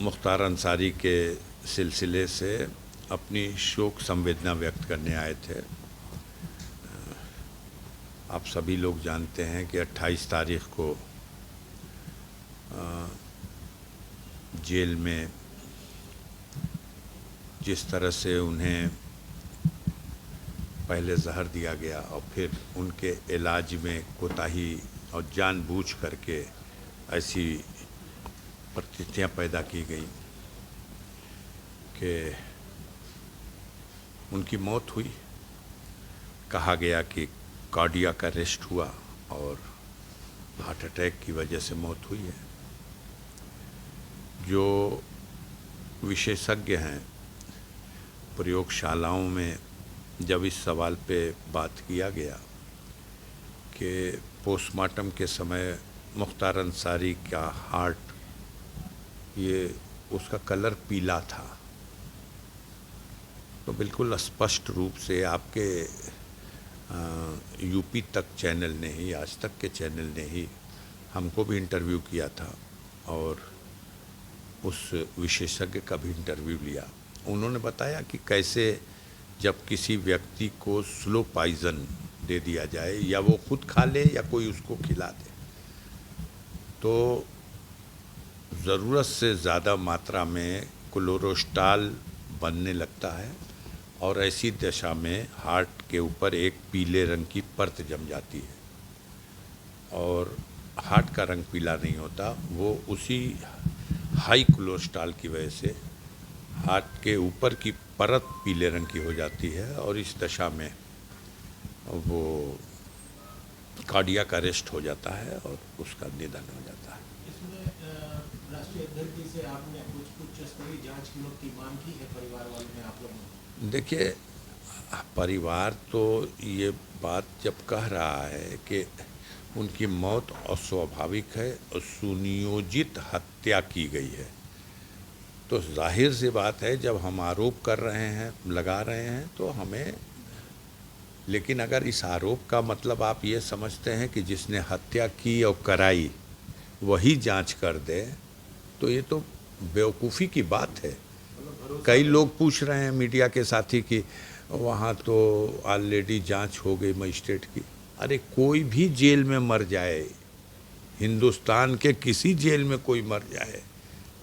मुख्तार अंसारी के सिलसिले से अपनी शोक संवेदना व्यक्त करने आए थे। आप सभी लोग जानते हैं कि 28 तारीख को जेल में जिस तरह से उन्हें पहले जहर दिया गया और फिर उनके इलाज में कोताही और जानबूझ करके ऐसी परिस्थितियाँ पैदा की गई कि उनकी मौत हुई। कहा गया कि कार्डियक अरेस्ट हुआ और हार्ट अटैक की वजह से मौत हुई है। जो विशेषज्ञ हैं प्रयोगशालाओं में जब इस सवाल पे बात किया गया कि पोस्टमार्टम के समय मुख्तार अंसारी का हार्ट उसका कलर पीला था, तो बिल्कुल स्पष्ट रूप से आपके यूपी तक चैनल ने ही, आज तक के चैनल ने ही हमको भी इंटरव्यू किया था और उस विशेषज्ञ का भी इंटरव्यू लिया। उन्होंने बताया कि कैसे जब किसी व्यक्ति को स्लो पॉइजन दे दिया जाए या वो खुद खा ले या कोई उसको खिला दे तो ज़रूरत से ज़्यादा मात्रा में कोलेस्ट्रॉल बनने लगता है और ऐसी दशा में हार्ट के ऊपर एक पीले रंग की परत जम जाती है और हार्ट का रंग पीला नहीं होता, वो उसी हाई कोलेस्ट्रॉल की वजह से हार्ट के ऊपर की परत पीले रंग की हो जाती है और इस दशा में वो कार्डियक अरेस्ट हो जाता है और उसका निधन हो जाता है। इसमें राष्ट्रीय अध्यक्ष से आपने कुछ स्तरीय जांच की मांग की है परिवार वालों ने, आप लोगों ने? देखिए, परिवार तो ये बात जब कह रहा है कि उनकी मौत अस्वाभाविक है और सुनियोजित हत्या की गई है, तो जाहिर सी बात है जब हम आरोप कर रहे हैं, लगा रहे हैं तो हमें, लेकिन अगर इस आरोप का मतलब आप ये समझते हैं कि जिसने हत्या की और कराई वही जांच कर दे, तो ये तो बेवकूफ़ी की बात है। कई लोग पूछ रहे हैं मीडिया के साथी कि वहाँ तो ऑलरेडी जांच हो गई मजिस्ट्रेट की। अरे कोई भी जेल में मर जाए, हिंदुस्तान के किसी जेल में कोई मर जाए,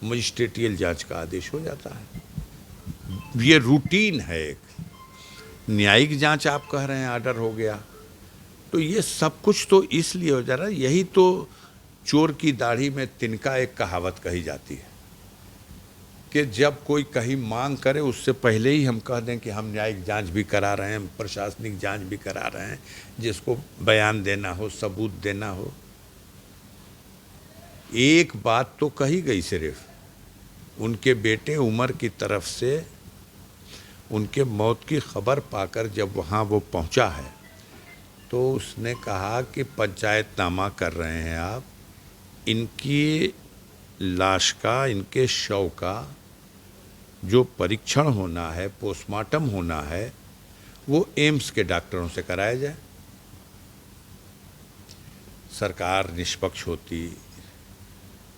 मजिस्ट्रेटियल जांच का आदेश हो जाता है। ये रूटीन है। एक न्यायिक जांच आप कह रहे हैं ऑर्डर हो गया, तो ये सब कुछ तो इसलिए हो जा रहा है। यही तो चोर की दाढ़ी में तिनका एक कहावत कही जाती है कि जब कोई कहीं मांग करे उससे पहले ही हम कह दें कि हम न्यायिक जांच भी करा रहे हैं, प्रशासनिक जांच भी करा रहे हैं, जिसको बयान देना हो, सबूत देना हो। एक बात तो कही गई, सिर्फ उनके बेटे उमर की तरफ से उनके मौत की खबर पाकर जब वहाँ वो पहुँचा है तो उसने कहा कि पंचायतनामा कर रहे हैं आप, इनकी लाश का, इनके शव का जो परीक्षण होना है, पोस्टमार्टम होना है, वो एम्स के डॉक्टरों से कराया जाए। सरकार निष्पक्ष होती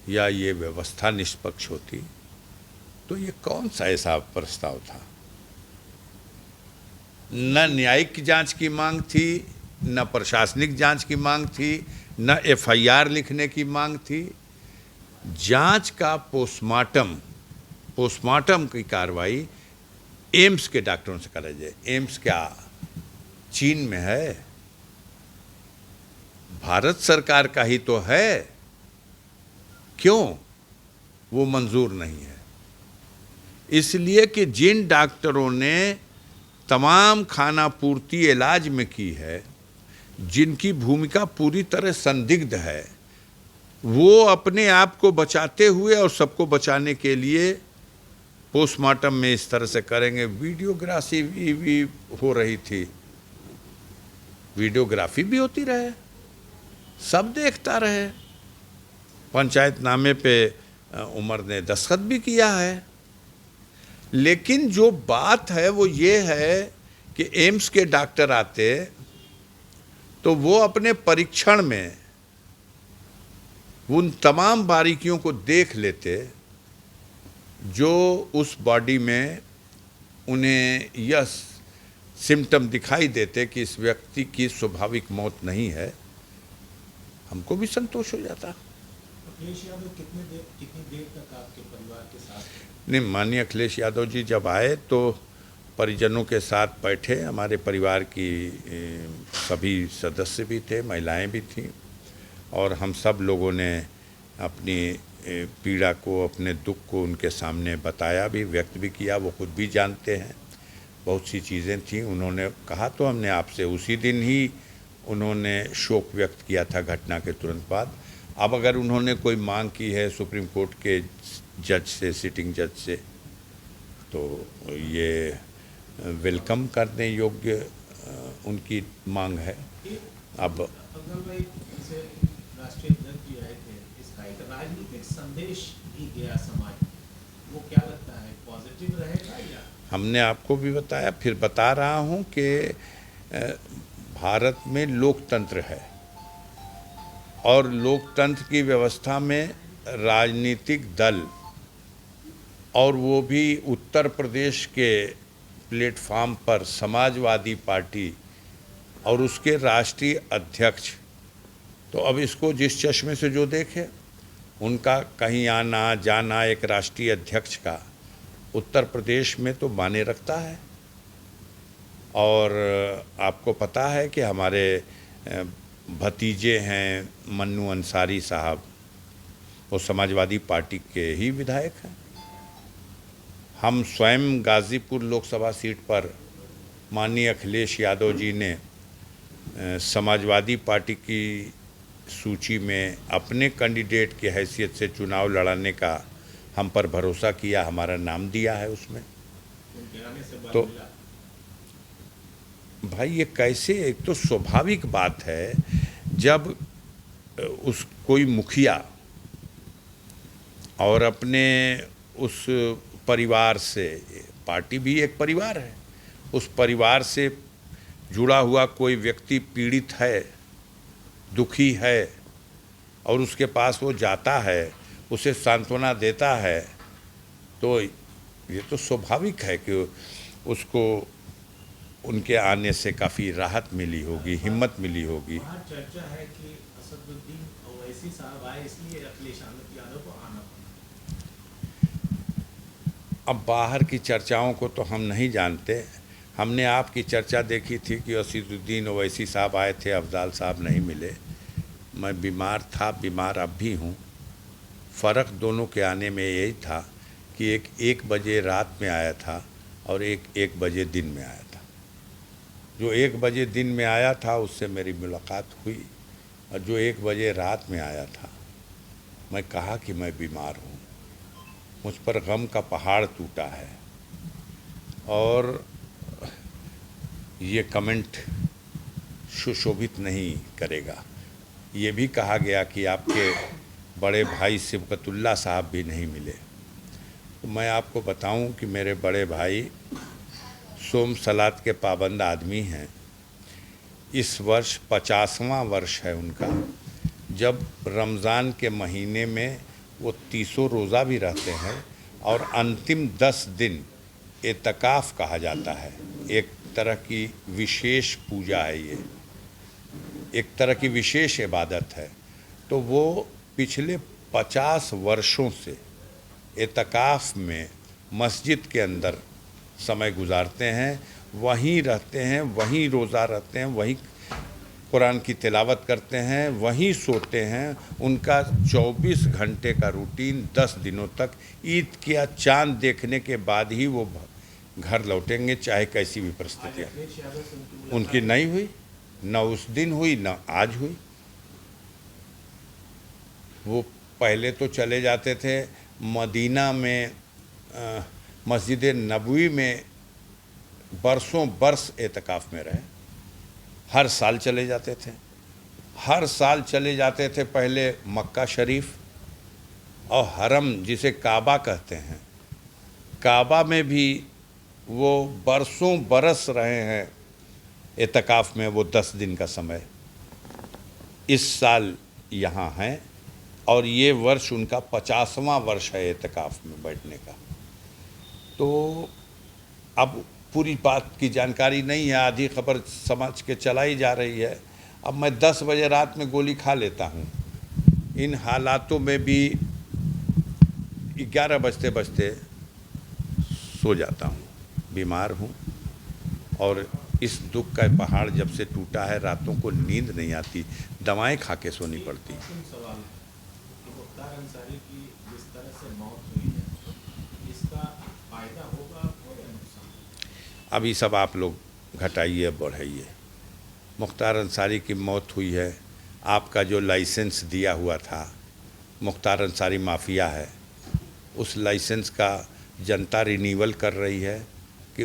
या ये व्यवस्था निष्पक्ष होती तो ये कौन सा ऐसा प्रस्ताव था? न न्यायिक जांच की मांग थी, न प्रशासनिक जांच की मांग थी, न एफआईआर लिखने की मांग थी। जांच का पोस्टमार्टम की कार्रवाई एम्स के डॉक्टरों से कराई जाए। एम्स क्या चीन में है? भारत सरकार का ही तो है। क्यों वो मंजूर नहीं है? इसलिए कि जिन डॉक्टरों ने तमाम खाना पूर्ति इलाज में की है, जिनकी भूमिका पूरी तरह संदिग्ध है, वो अपने आप को बचाते हुए और सबको बचाने के लिए पोस्टमार्टम में इस तरह से करेंगे। वीडियोग्राफी भी हो रही थी, वीडियोग्राफी भी होती रहे, सब देखता रहे। पंचायतनामे पे उमर ने दस्तखत भी किया है। लेकिन जो बात है वो ये है कि एम्स के डॉक्टर आते तो वो अपने परीक्षण में उन तमाम बारीकियों को देख लेते जो उस बॉडी में उन्हें यह सिम्टम दिखाई देते कि इस व्यक्ति की स्वाभाविक मौत नहीं है, हमको भी संतोष हो जाता। अखिलेश यादव कितनी देर तक आपके परिवार के साथ थे? नहीं, माननीय अखिलेश यादव जी जब आए तो परिजनों के साथ बैठे, हमारे परिवार की सभी सदस्य भी थे, महिलाएं भी थीं, और हम सब लोगों ने अपनी पीड़ा को, अपने दुख को उनके सामने बताया भी, व्यक्त भी किया। वो खुद भी जानते हैं बहुत सी चीज़ें थीं। उन्होंने कहा तो हमने आपसे, उसी दिन ही उन्होंने शोक व्यक्त किया था घटना के तुरंत बाद। अब अगर उन्होंने कोई मांग की है सुप्रीम कोर्ट के जज से, सिटिंग जज से, तो ये वेलकम करने योग्य उनकी मांग है। अब अफजल भाई, जैसे राष्ट्रीय अध्यक्ष जी आए थे, इसका एक राजनीतिक संदेश भी गया समाज, वो क्या लगता है, पॉजिटिव रहेगा? या हमने आपको भी बताया, फिर बता रहा हूँ कि भारत में लोकतंत्र है, और लोकतंत्र की व्यवस्था में राजनीतिक दल, और वो भी उत्तर प्रदेश के प्लेटफॉर्म पर समाजवादी पार्टी और उसके राष्ट्रीय अध्यक्ष, तो अब इसको जिस चश्मे से जो देखे, उनका कहीं आना जाना एक राष्ट्रीय अध्यक्ष का उत्तर प्रदेश में तो माने रखता है। और आपको पता है कि हमारे भतीजे हैं मन्नू अंसारी साहब, वो समाजवादी पार्टी के ही विधायक हैं। हम स्वयं गाज़ीपुर लोकसभा सीट पर माननीय अखिलेश यादव जी ने समाजवादी पार्टी की सूची में अपने कैंडिडेट की हैसियत से चुनाव लड़ाने का हम पर भरोसा किया, हमारा नाम दिया है उसमें। उनके आने से तो मिला? भाई ये कैसे, एक तो स्वाभाविक बात है जब उस कोई मुखिया और अपने उस परिवार से, पार्टी भी एक परिवार है, उस परिवार से जुड़ा हुआ कोई व्यक्ति पीड़ित है, दुखी है, और उसके पास वो जाता है, उसे सांत्वना देता है, तो ये तो स्वाभाविक है कि उसको उनके आने से काफ़ी राहत मिली होगी, हिम्मत मिली होगी। बाहर चर्चा है कि असदुद्दीन ओवैसी साहब आए, इसलिए अखिलेश यादव को आना पड़ा। अब बाहर की चर्चाओं को तो हम नहीं जानते। हमने आपकी चर्चा देखी थी कि असदुद्दीन ओवैसी साहब आए थे, अफजाल साहब नहीं मिले। मैं बीमार था, बीमार अब भी हूँ। फ़र्क दोनों के आने में यही था कि एक 1 बजे रात में आया था और एक 1 बजे दिन में आया था। जो 1 बजे दिन में आया था उससे मेरी मुलाकात हुई, और जो 1 बजे रात में आया था, मैं कहा कि मैं बीमार हूँ, मुझ पर गम का पहाड़ टूटा है। और ये कमेंट सुशोभित नहीं करेगा। ये भी कहा गया कि आपके बड़े भाई सिबकतुल्ला साहब भी नहीं मिले। तो मैं आपको बताऊं कि मेरे बड़े भाई सोम सलात के पाबंद आदमी हैं। इस वर्ष 50वां वर्ष है उनका। जब रमज़ान के महीने में वो 30 रोज़ा भी रहते हैं, और अंतिम 10 दिन एतकाफ़ कहा जाता है। एक तरह की विशेष पूजा है, ये एक तरह की विशेष इबादत है। तो वो पिछले 50 वर्षों से एतकाफ़ में मस्जिद के अंदर समय गुजारते हैं, वहीं रहते हैं, वहीं रोज़ा रखते हैं, वहीं कुरान की तिलावत करते हैं, वहीं सोते हैं। उनका 24 घंटे का रूटीन 10 दिनों तक, ईद का चांद देखने के बाद ही वो घर लौटेंगे, चाहे कैसी भी परिस्थितियाँ। अखिलेश यादव से उनकी उनकी नहीं हुई, न उस दिन हुई, न आज हुई। वो पहले तो चले जाते थे मदीना में, मस्जिद नबवी में बरसों बरस एतकाफ़ में रहे। हर साल चले जाते थे, हर साल चले जाते थे। पहले मक्का शरीफ और हरम, जिसे काबा कहते हैं, काबा में भी वो बरसों बरस रहे हैं एतकाफ़ में। वो 10 दिन का समय इस साल यहाँ हैं, और ये वर्ष उनका 50वां वर्ष है एतकाफ़ में बैठने का। तो अब पूरी बात की जानकारी नहीं है, आधी खबर समझ के चलाई जा रही है। अब मैं 10 बजे रात में गोली खा लेता हूँ, इन हालातों में भी 11 बजते बजते सो जाता हूँ, बीमार हूँ। और इस दुख का पहाड़ जब से टूटा है, रातों को नींद नहीं आती, दवाएं खा के सोनी पड़ती। सवाल कि मुख्तार अंसारी की जिस तरह से मौत हुई है, इसका फायदा होगा आपको या नुकसान? अभी सब आप लोग घटाइए बढ़ाइए। मुख्तार अंसारी की मौत हुई है, आपका जो लाइसेंस दिया हुआ था, मुख्तार अंसारी माफिया है, उस लाइसेंस का जनता रिन्यूअल कर रही है कि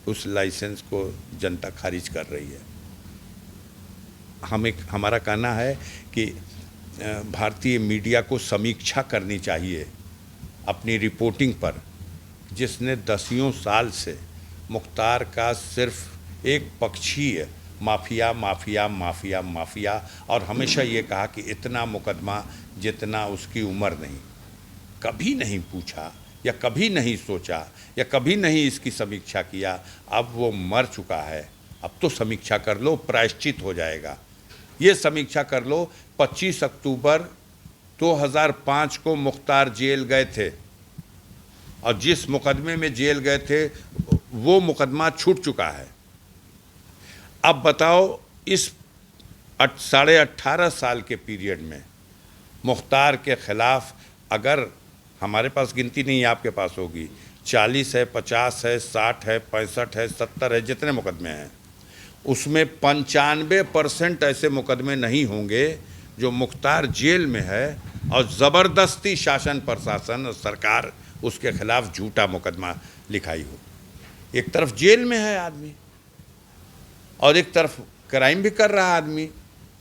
उस लाइसेंस को जनता खारिज कर रही है। हमारा कहना है कि भारतीय मीडिया को समीक्षा करनी चाहिए अपनी रिपोर्टिंग पर, जिसने दसियों साल से मुख्तार का सिर्फ एक पक्षीय माफिया माफिया माफिया माफिया, और हमेशा ये कहा कि इतना मुकदमा जितना उसकी उम्र नहीं, कभी नहीं पूछा या कभी नहीं सोचा या कभी नहीं इसकी समीक्षा किया। अब वो मर चुका है, अब तो समीक्षा कर लो, प्रायश्चित हो जाएगा। ये समीक्षा कर लो, 25 अक्टूबर 2005 को मुख्तार जेल गए थे, और जिस मुकदमे में जेल गए थे वो मुकदमा छूट चुका है। अब बताओ, इस 18.5 साल के पीरियड में मुख्तार के खिलाफ, अगर हमारे पास गिनती नहीं है, आपके पास होगी, 40 है, 50 है, 60 है, 65 है, 70 है, जितने मुकदमे हैं, उसमें 95% ऐसे मुकदमे नहीं होंगे जो मुख्तार जेल में है और ज़बरदस्ती शासन प्रशासन और सरकार उसके खिलाफ झूठा मुकदमा लिखाई हो। एक तरफ जेल में है आदमी और एक तरफ क्राइम भी कर रहा आदमी,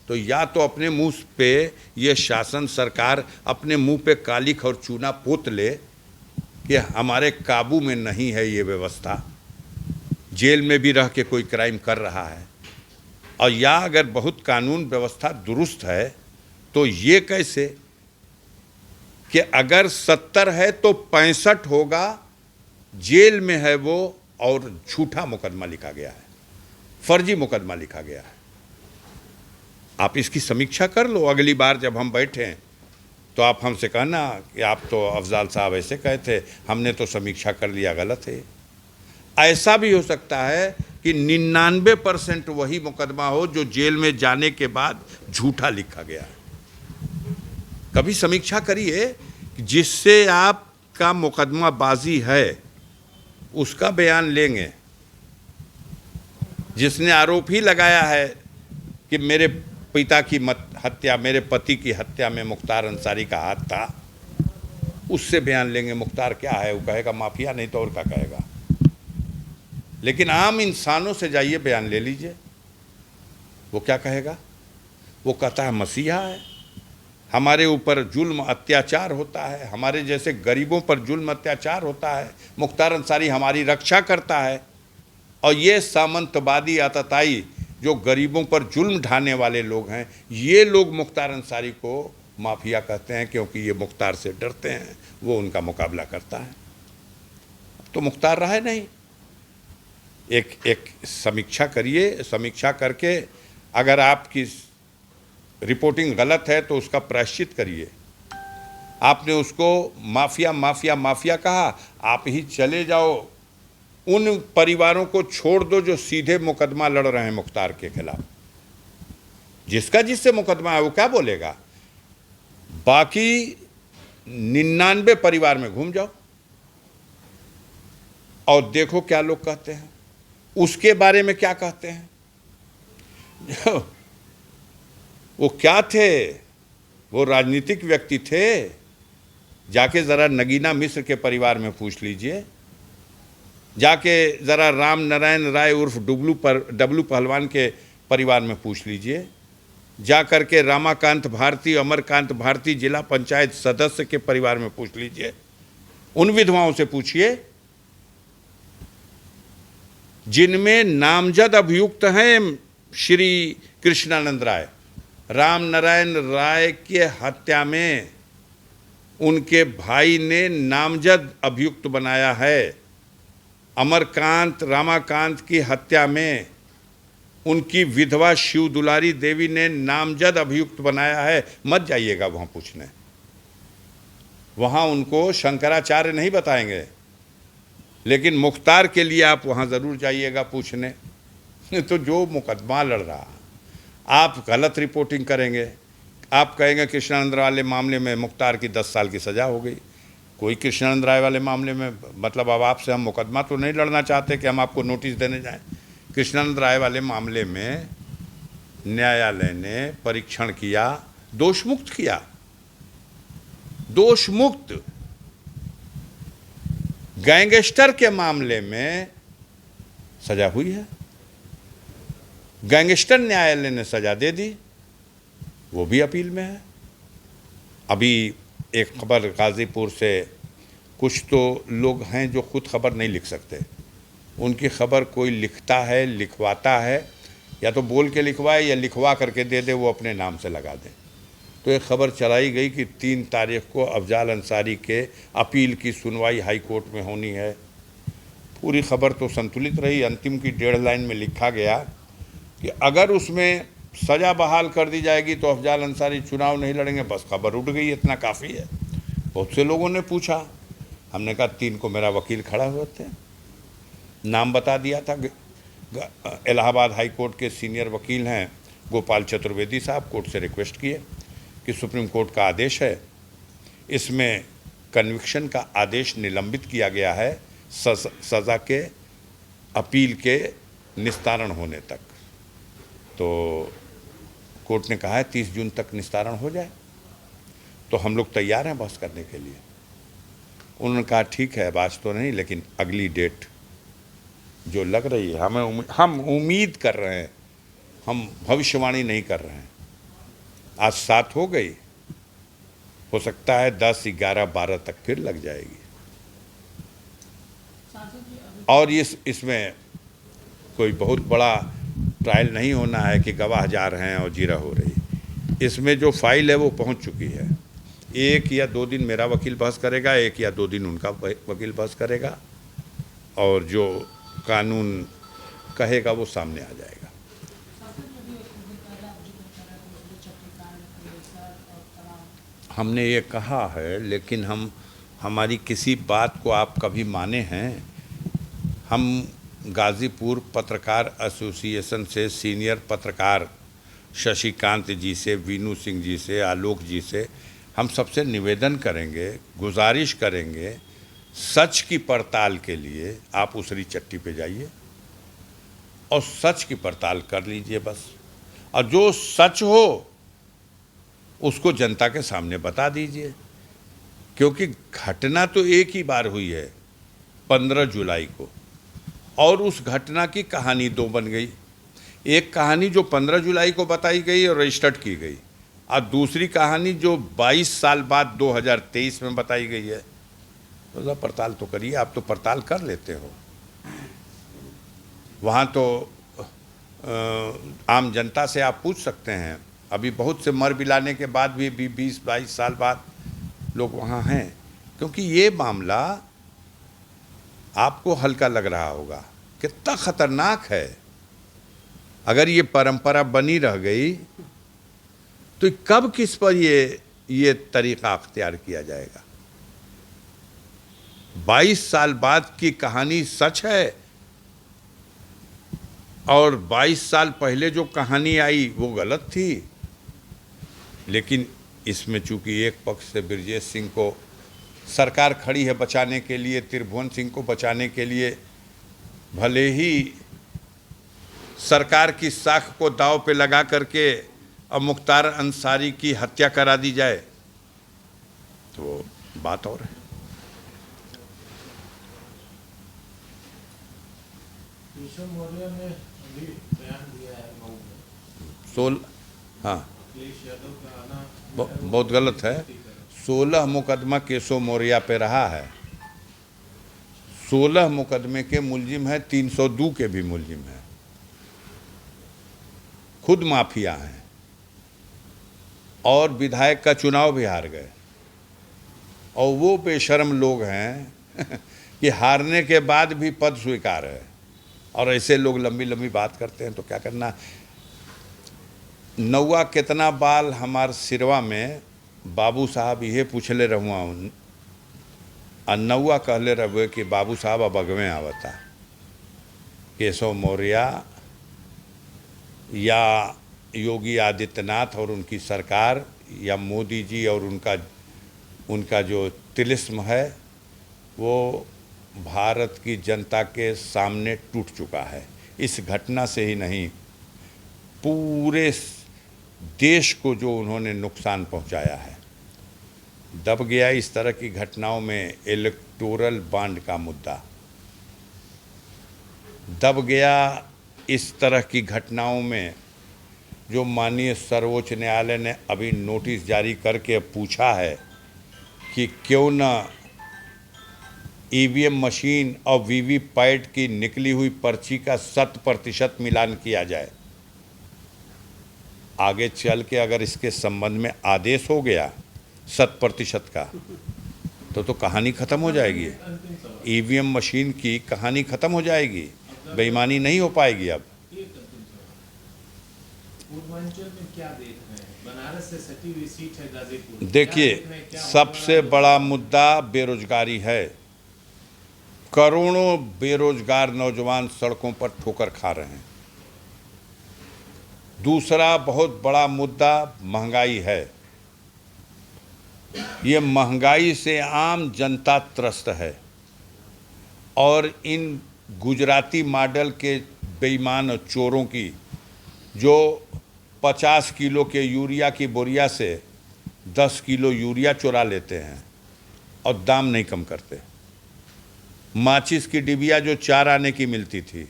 तो या तो अपने मुंह पे ये शासन सरकार अपने मुंह पे कालिख और चूना पोत ले कि हमारे काबू में नहीं है ये व्यवस्था, जेल में भी रह के कोई क्राइम कर रहा है, और या अगर बहुत कानून व्यवस्था दुरुस्त है तो ये कैसे कि अगर 70 है तो 65 होगा, जेल में है वो और झूठा मुकदमा लिखा गया है, फर्जी मुकदमा लिखा गया है। आप इसकी समीक्षा कर लो, अगली बार जब हम बैठें तो आप हमसे कहना कि आप तो अफजाल साहब ऐसे कहे थे, हमने तो समीक्षा कर लिया, गलत है। ऐसा भी हो सकता है कि 99% वही मुकदमा हो जो जेल में जाने के बाद झूठा लिखा गया है। कभी समीक्षा करिए, जिससे आपका मुकदमा बाजी है उसका बयान लेंगे। जिसने आरोप ही लगाया है कि मेरे पिता की हत्या, मेरे पति की हत्या में मुख्तार अंसारी का हाथ था, उससे बयान लेंगे। मुख्तार क्या है, वो कहेगा माफिया, नहीं तो और क्या कहेगा। लेकिन आम इंसानों से जाइए, बयान ले लीजिए, वो क्या कहेगा। वो कहता है मसीहा है, हमारे ऊपर जुल्म अत्याचार होता है, हमारे जैसे गरीबों पर जुल्म अत्याचार होता है, मुख्तार अंसारी हमारी रक्षा करता है। और ये सामंतवादी आतताई जो गरीबों पर जुल्म ढाने वाले लोग हैं, ये लोग मुख्तार अंसारी को माफिया कहते हैं, क्योंकि ये मुख्तार से डरते हैं, वो उनका मुकाबला करता है। तो मुख्तार रहा नहीं। एक समीक्षा करिए, समीक्षा करके अगर आपकी रिपोर्टिंग गलत है तो उसका प्रायश्चित करिए। आपने उसको माफिया माफिया माफिया कहा, आप ही चले जाओ, उन परिवारों को छोड़ दो जो सीधे मुकदमा लड़ रहे हैं मुख्तार के खिलाफ। जिसका जिससे मुकदमा है वो क्या बोलेगा, बाकी 99 परिवार में घूम जाओ और देखो क्या लोग कहते हैं, उसके बारे में क्या कहते हैं। वो क्या थे, वो राजनीतिक व्यक्ति थे। जाके ज़रा नगीना मिश्र के परिवार में पूछ लीजिए, जाके ज़रा राम नारायण राय उर्फ डब्लू पहलवान के परिवार में पूछ लीजिए, जा कर के रामाकांत भारती, अमरकांत भारती जिला पंचायत सदस्य के परिवार में पूछ लीजिए, उन विधवाओं से पूछिए जिनमें नामजद अभियुक्त हैं श्री कृष्णानंद राय। राम नारायण राय के हत्या में उनके भाई ने नामजद अभियुक्त बनाया है अमरकांत रामाकांत की हत्या में उनकी विधवा शिव दुलारी देवी ने नामजद अभियुक्त बनाया है, मत जाइएगा वहाँ पूछने। वहाँ उनको शंकराचार्य नहीं बताएंगे, लेकिन मुख्तार के लिए आप वहाँ ज़रूर जाइएगा पूछने। तो जो मुकदमा लड़ रहा, आप गलत रिपोर्टिंग करेंगे, आप कहेंगे कृष्णानंद राय वाले मामले में मुख्तार की 10 साल की सज़ा हो गई। कोई कृष्णानंद राय वाले मामले में मतलब अब आपसे हम मुकदमा तो नहीं लड़ना चाहते कि हम आपको नोटिस देने जाएं। कृष्णानंद राय वाले मामले में न्यायालय ने परीक्षण किया, दोषमुक्त किया, दोषमुक्त। गैंगस्टर के मामले में सजा हुई है, गैंगस्टर न्यायालय ने सजा दे दी, वो भी अपील में है। अभी एक खबर गाज़ीपुर से, कुछ तो लोग हैं जो खुद खबर नहीं लिख सकते, उनकी खबर कोई लिखता है, लिखवाता है, या तो बोल के लिखवाए या लिखवा करके दे दे, वो अपने नाम से लगा दे। तो एक खबर चलाई गई कि 3 तारीख को अफजाल अंसारी के अपील की सुनवाई हाई कोर्ट में होनी है। पूरी खबर तो संतुलित रही, अंतिम की 1.5 लाइन में लिखा गया कि अगर उसमें सज़ा बहाल कर दी जाएगी तो अफजाल अंसारी चुनाव नहीं लड़ेंगे। बस खबर उठ गई, इतना काफ़ी है। बहुत से लोगों ने पूछा, हमने कहा 3 को मेरा वकील खड़ा हुए थे, नाम बता दिया था। इलाहाबाद हाई कोर्ट के सीनियर वकील हैं गोपाल चतुर्वेदी साहब, कोर्ट से रिक्वेस्ट किए कि सुप्रीम कोर्ट का आदेश है, इसमें कन्विक्शन का आदेश निलंबित किया गया है सज़ा के अपील के निस्तारण होने तक। तो कोर्ट ने कहा है 30 जून तक निस्तारण हो जाए, तो हम लोग तैयार हैं बहस करने के लिए। उन्होंने कहा ठीक है, आज तो नहीं, लेकिन अगली डेट जो लग रही है, हम उम्मीद कर रहे हैं, हम भविष्यवाणी नहीं कर रहे हैं। आज 7 हो गई, हो सकता है 10, 11, 12 तक फिर लग जाएगी। और इसमें कोई बहुत बड़ा ट्रायल नहीं होना है कि गवाह जा रहे हैं और जीरा हो रही। इसमें जो फाइल है वो पहुंच चुकी है। 1 या 2 दिन मेरा वकील बहस करेगा, 1 या 2 दिन उनका वकील बहस करेगा, और जो कानून कहेगा वो सामने आ जाएगा। हमने ये कहा है, लेकिन हमारी किसी बात को आप कभी माने हैं? हम गाज़ीपुर पत्रकार एसोसिएशन से सीनियर पत्रकार शशिकांत जी से, वीनू सिंह जी से, आलोक जी से हम सबसे निवेदन करेंगे, गुजारिश करेंगे, सच की पड़ताल के लिए आप उसरी चट्टी पे जाइए और सच की पड़ताल कर लीजिए बस। और जो सच हो उसको जनता के सामने बता दीजिए, क्योंकि घटना तो एक ही बार हुई है 15 जुलाई को, और उस घटना की कहानी 2 बन गई। एक कहानी जो 15 जुलाई को बताई गई और रजिस्टर्ड की गई, और दूसरी कहानी जो 22 साल बाद 2023 में बताई गई है। तो पड़ताल तो करिए, आप तो पड़ताल कर लेते हो। वहाँ तो आम जनता से आप पूछ सकते हैं। अभी बहुत से मर बिलाने के बाद भी 20-22 साल बाद लोग वहाँ हैं, क्योंकि ये मामला आपको हल्का लग रहा होगा, कितना खतरनाक है। अगर ये परंपरा बनी रह गई तो कब किस पर ये तरीका अख्तियार किया जाएगा। 22 साल बाद की कहानी सच है, और 22 साल पहले जो कहानी आई वो गलत थी। लेकिन इसमें चूंकि एक पक्ष से ब्रजेश सिंह को सरकार खड़ी है बचाने के लिए, त्रिभुवन सिंह को बचाने के लिए, भले ही सरकार की साख को दांव पे लगा करके अब मुख्तार अंसारी की हत्या करा दी जाए, तो बात और है। केशव मौर्य ने अभी बयान दिया है मऊ में, हाँ, अखिलेश यादव का आना बहुत गलत है। 16 मुकदमा केशव मौर्य पे रहा है। 16 मुकदमे के मुलजिम हैं, 302 के भी मुलजिम हैं, खुद माफिया हैं, और विधायक का चुनाव भी हार गए। और वो बेशर्म लोग हैं कि हारने के बाद भी पद स्वीकार है, और ऐसे लोग लंबी लंबी बात करते हैं तो क्या करना। नौवा कितना बाल हमार सिरवा में बाबू साहब ये पूछले रहुआ, और नौवा कहले रहे कि बाबू साहब अब अगवे आवता। केशव मौर्य या योगी आदित्यनाथ और उनकी सरकार या मोदी जी और उनका जो तिलिस्म है वो भारत की जनता के सामने टूट चुका है। इस घटना से ही नहीं, पूरे देश को जो उन्होंने नुकसान पहुंचाया है। दब गया इस तरह की घटनाओं में इलेक्टोरल बॉन्ड का मुद्दा, दब गया इस तरह की घटनाओं में जो माननीय सर्वोच्च न्यायालय ने अभी नोटिस जारी करके पूछा है कि क्यों न ईवीएम मशीन और वीवीपैट की निकली हुई पर्ची का 100% मिलान किया जाए। आगे चल के अगर इसके संबंध में आदेश हो गया 100% का तो कहानी ख़त्म हो जाएगी। ईवीएम मशीन की कहानी ख़त्म हो जाएगी, बेईमानी नहीं हो पाएगी। अब पूर्वांचल में क्या देख रहे हैं? बनारस से सटी हुई सीट है गाजीपुर। देखिए, सबसे बड़ा मुद्दा बेरोजगारी है। करोड़ों बेरोजगार नौजवान सड़कों पर ठोकर खा रहे हैं। दूसरा बहुत बड़ा मुद्दा महंगाई है। ये महंगाई से आम जनता त्रस्त है, और इन गुजराती मॉडल के बेईमान और चोरों की जो 50 किलो के यूरिया की बोरिया से 10 किलो यूरिया चुरा लेते हैं और दाम नहीं कम करते। माचिस की डिबिया जो 4 आने की मिलती थी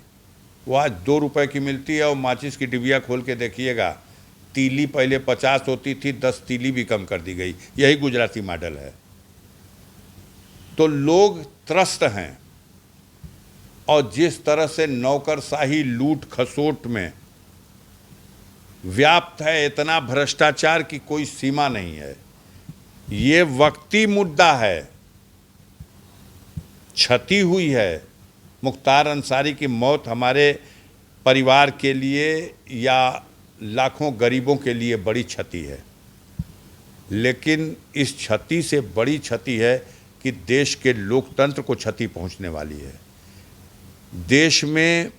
वो आज 2 रुपए की मिलती है, और माचिस की डिबिया खोल के देखिएगा, तीली पहले 50 होती थी, 10 तीली भी कम कर दी गई। यही गुजराती मॉडल है। तो लोग त्रस्त हैं, और जिस तरह से नौकरशाही लूट खसोट में व्याप्त है, इतना भ्रष्टाचार की कोई सीमा नहीं है। ये वक्ती मुद्दा है, क्षति हुई है। मुख्तार अंसारी की मौत हमारे परिवार के लिए या लाखों गरीबों के लिए बड़ी क्षति है, लेकिन इस क्षति से बड़ी क्षति है कि देश के लोकतंत्र को क्षति पहुंचने वाली है। देश में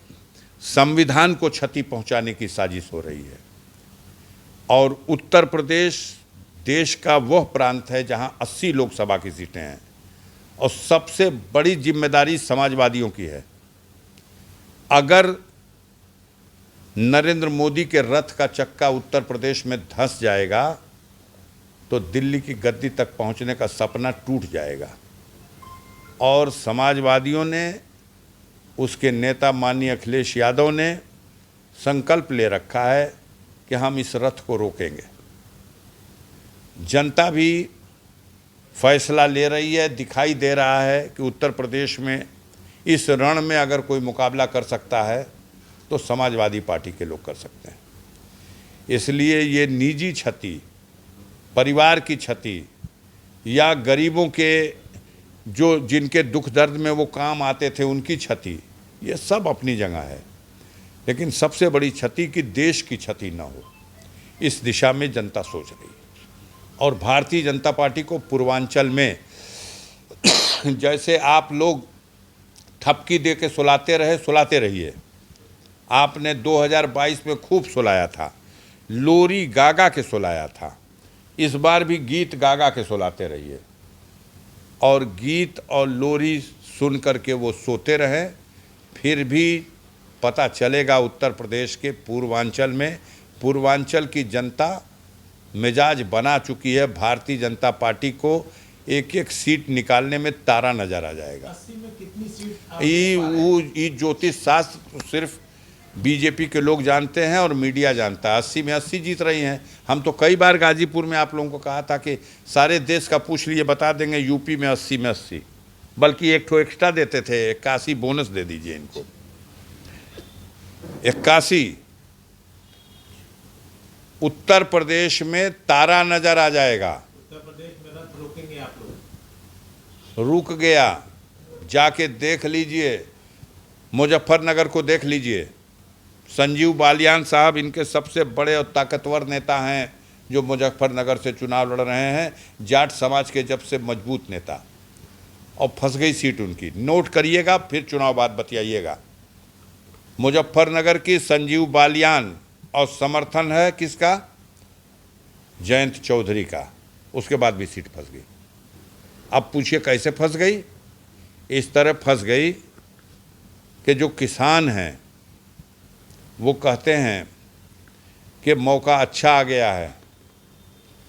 संविधान को क्षति पहुंचाने की साजिश हो रही है। और उत्तर प्रदेश देश का वह प्रांत है जहां 80 लोकसभा की सीटें हैं, और सबसे बड़ी जिम्मेदारी समाजवादियों की है। अगर नरेंद्र मोदी के रथ का चक्का उत्तर प्रदेश में धंस जाएगा तो दिल्ली की गद्दी तक पहुंचने का सपना टूट जाएगा। और समाजवादियों ने, उसके नेता माननीय अखिलेश यादव ने संकल्प ले रखा है कि हम इस रथ को रोकेंगे। जनता भी फैसला ले रही है। दिखाई दे रहा है कि उत्तर प्रदेश में इस रण में अगर कोई मुकाबला कर सकता है तो समाजवादी पार्टी के लोग कर सकते हैं। इसलिए ये निजी क्षति, परिवार की क्षति, या गरीबों के जो जिनके दुख दर्द में वो काम आते थे उनकी क्षति, ये सब अपनी जगह है। लेकिन सबसे बड़ी क्षति कि देश की क्षति ना हो, इस दिशा में जनता सोच रही है। और भारतीय जनता पार्टी को पूर्वांचल में जैसे आप लोग ठपकी दे के सुलाते रहे, सुलाते रहिए। आपने 2022 में खूब सुलाया था, लोरी गागा के सुलाया था। इस बार भी गीत गागा के सुलाते रहिए, और गीत और लोरी सुन करके वो सोते रहें। फिर भी पता चलेगा उत्तर प्रदेश के पूर्वांचल में, पूर्वांचल की जनता मिजाज बना चुकी है। भारतीय जनता पार्टी को एक एक सीट निकालने में तारा नजर आ जाएगा। 80 में कितनी सीट? ये ज्योतिष शास्त्र सिर्फ बीजेपी के लोग जानते हैं और मीडिया जानता है। 80 में 80 जीत रही हैं। हम तो कई बार गाजीपुर में आप लोगों को कहा था कि सारे देश का पूछ लिए, बता देंगे यूपी में 80 में 80, बल्कि एक ठो एक्स्ट्रा देते थे, 81 बोनस दे दीजिए इनको। 81 उत्तर प्रदेश में तारा नजर आ जाएगा। उत्तर प्रदेश में रथ रोकेंगे आप लोग? रुक गया, जाके देख लीजिए, मुजफ्फरनगर को देख लीजिए। संजीव बालियान साहब इनके सबसे बड़े और ताकतवर नेता हैं जो मुजफ्फरनगर से चुनाव लड़ रहे हैं, जाट समाज के जब से मजबूत नेता, और फंस गई सीट उनकी। नोट करिएगा, फिर चुनाव बाद बतियाइएगा। मुजफ्फरनगर की संजीव बालियान, और समर्थन है किसका? जयंत चौधरी का। उसके बाद भी सीट फंस गई। अब पूछिए कैसे फंस गई? इस तरह फंस गई कि जो किसान हैं वो कहते हैं कि मौका अच्छा आ गया है,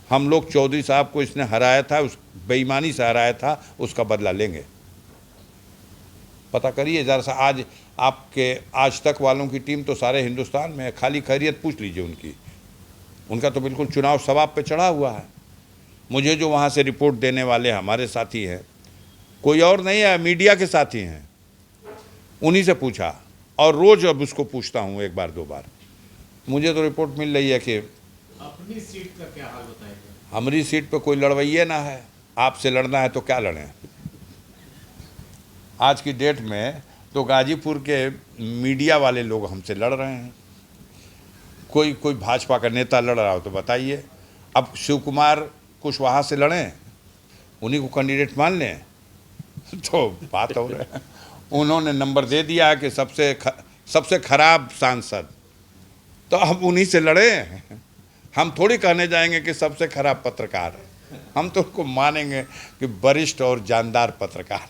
हम लोग चौधरी साहब को इसने हराया था, उस बेईमानी से हराया था, उसका बदला लेंगे। पता करिए ज़रा सा। आज आपके आज तक वालों की टीम तो सारे हिंदुस्तान में है, खाली खैरियत पूछ लीजिए उनकी। उनका तो बिल्कुल चुनाव सवाब पे चढ़ा हुआ है। मुझे जो वहाँ से रिपोर्ट देने वाले हमारे साथी हैं, कोई और नहीं है, मीडिया के साथी हैं, उन्हीं से पूछा, और रोज़ अब उसको पूछता हूँ एक बार दो बार। मुझे तो रिपोर्ट मिल रही है कि अपनी सीट का क्या हाल बताएगा? हमारी सीट पे कोई लड़वैये ना है। आपसे लड़ना है तो क्या लड़ें? आज की डेट में तो गाजीपुर के मीडिया वाले लोग हमसे लड़ रहे हैं। कोई भाजपा का नेता लड़ रहा हो तो बताइए। अब शिव कुमार कुशवाहा से लड़ें, उन्हीं को कैंडिडेट मान लें तो बात हो रही है। उन्होंने नंबर दे दिया है कि सबसे खराब सांसद, तो अब उन्हीं से लड़ें। हम थोड़ी कहने जाएंगे कि सबसे खराब पत्रकार, हम तो उनको मानेंगे कि वरिष्ठ और जानदार पत्रकार।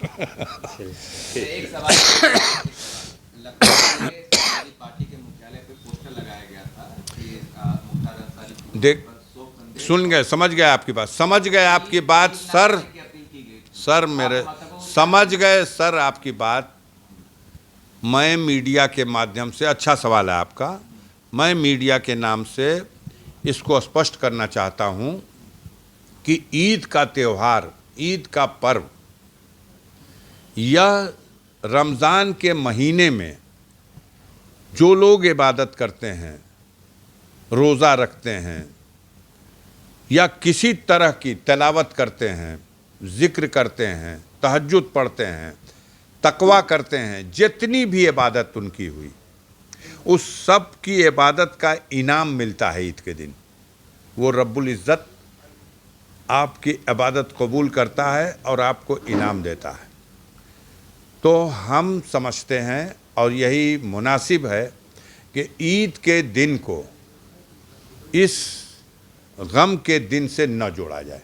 एक सवाल लगता है कि पार्टी के मुख्यालय पे पोस्टर लगाया गया था कि मुख्तार अंसारी देख, सुन गए, समझ गए आपकी बात, समझ गए आपकी बात सर। सर मेरे समझ गए सर आपकी बात। मैं मीडिया के माध्यम से, अच्छा सवाल है आपका, मैं मीडिया के नाम से इसको स्पष्ट करना चाहता हूं कि ईद का त्यौहार, ईद का पर्व, यह रमज़ान के महीने में जो लोग इबादत करते हैं, रोज़ा रखते हैं, या किसी तरह की तिलावत करते हैं, ज़िक्र करते हैं, तहज्जुद पढ़ते हैं, तकवा करते हैं, जितनी भी इबादत उनकी हुई, उस सब की इबादत का इनाम मिलता है ईद के दिन। वो रब्बुल इज़्ज़त आपकी इबादत कबूल करता है और आपको इनाम देता है। तो हम समझते हैं, और यही मुनासिब है, कि ईद के दिन को इस गम के दिन से न जोड़ा जाए।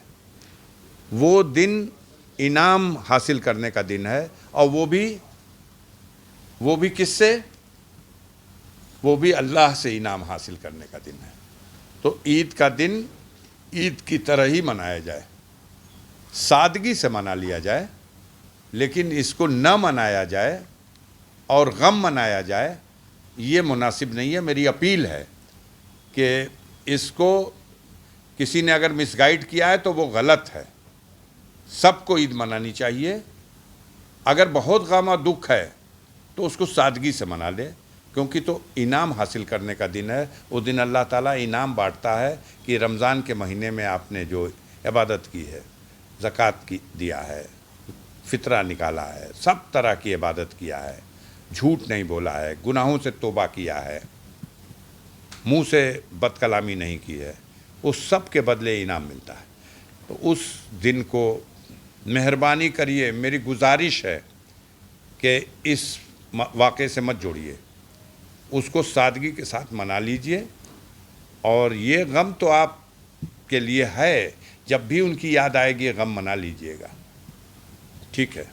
वो दिन इनाम हासिल करने का दिन है, और वो भी किससे? वो भी अल्लाह से इनाम हासिल करने का दिन है। तो ईद का दिन ईद की तरह ही मनाया जाए, सादगी से मना लिया जाए, लेकिन इसको न मनाया जाए और गम मनाया जाए, ये मुनासिब नहीं है। मेरी अपील है कि इसको किसी ने अगर मिसगाइड किया है तो वो गलत है। सबको ईद मनानी चाहिए। अगर बहुत गम और दुख है तो उसको सादगी से मना ले, क्योंकि तो इनाम हासिल करने का दिन है। उस दिन अल्लाह ताला इनाम बांटता है कि रमज़ान के महीने में आपने जो इबादत की है, ज़कात की दिया है, फितरा निकाला है, सब तरह की इबादत किया है, झूठ नहीं बोला है, गुनाहों से तौबा किया है, मुंह से बदकलामी नहीं की है, उस सब के बदले इनाम मिलता है। तो उस दिन को मेहरबानी करिए, मेरी गुजारिश है कि इस वाक़े से मत जोड़िए, उसको सादगी के साथ मना लीजिए। और ये गम तो आपके लिए है, जब भी उनकी याद आएगी गम मना लीजिएगा। ठीक है।